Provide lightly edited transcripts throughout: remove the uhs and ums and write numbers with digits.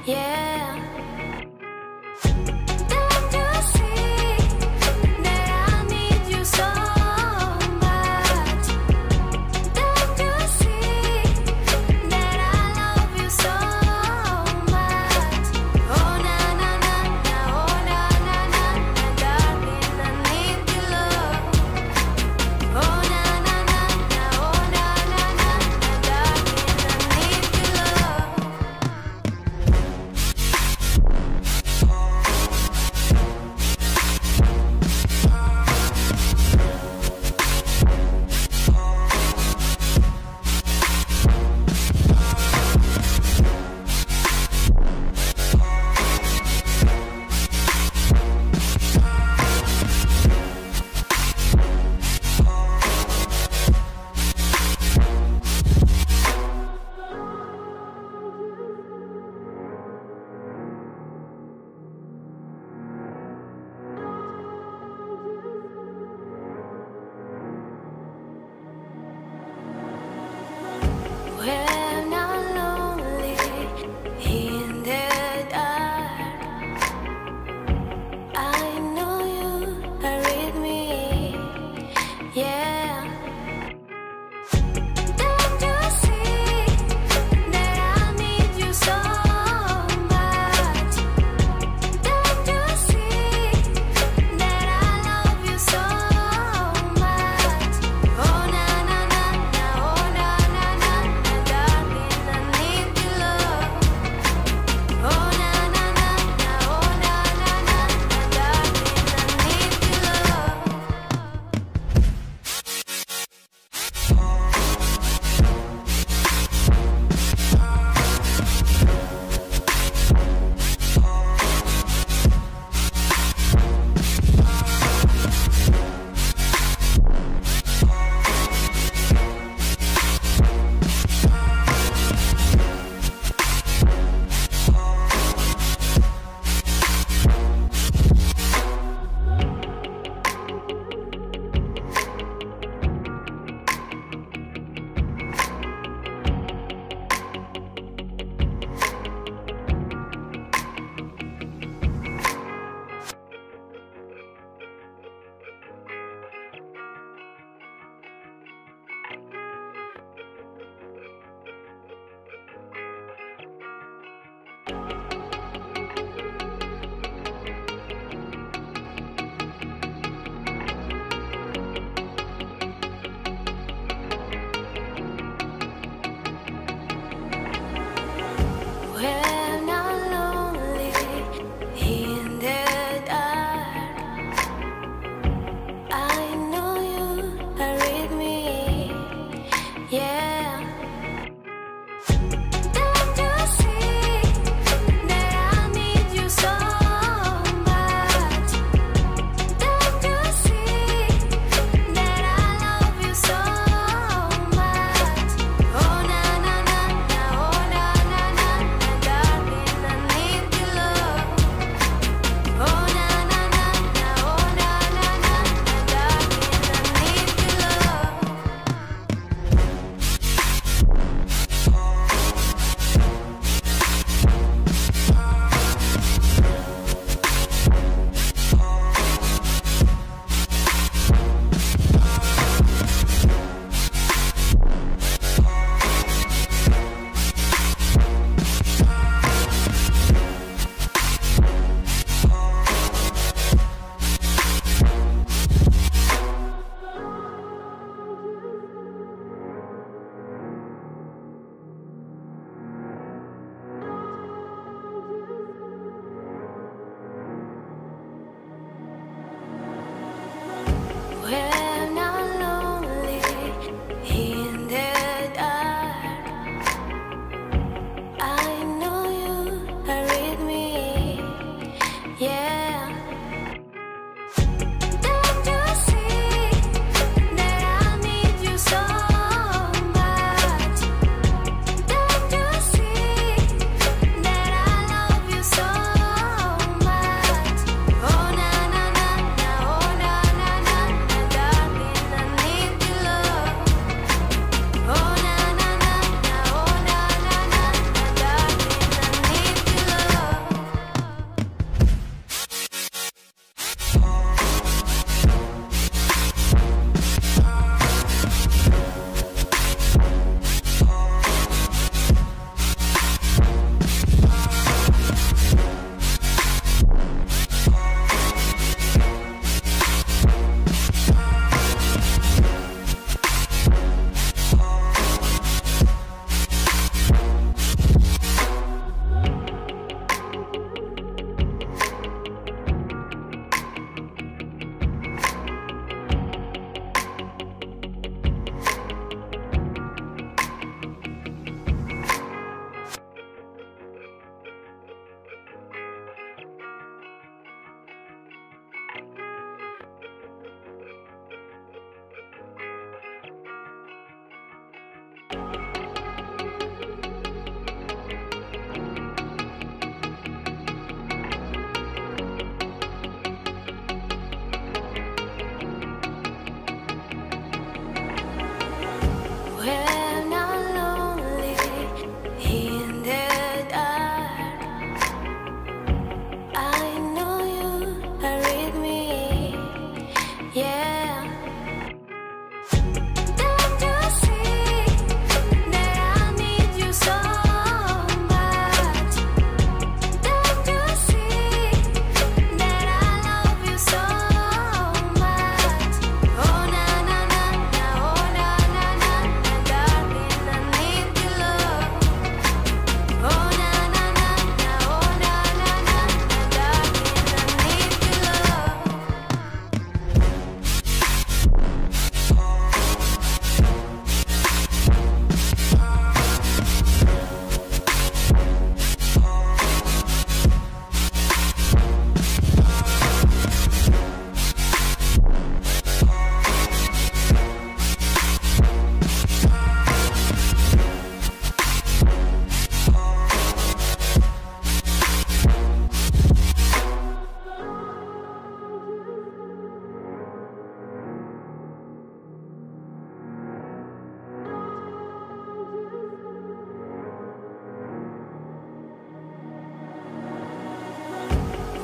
Yeah. Don't you see that I need you so much? Don't you see that I love you so much? Oh na na na na, oh na na na na, darling, I need your love. Oh na na na na, oh na na na na, darling, I need your love. When I'm lonely in the dark, I know you are with me. Yeah. Don't you see that I need you so much? Don't you see that I love you so much? Oh na na na na, oh na na na na, darling, I need your love. Oh na na na na, oh na na na na, darling, I need your love. When I'm lonely in the dark, I know you are with me. Yeah. Don't you see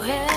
head.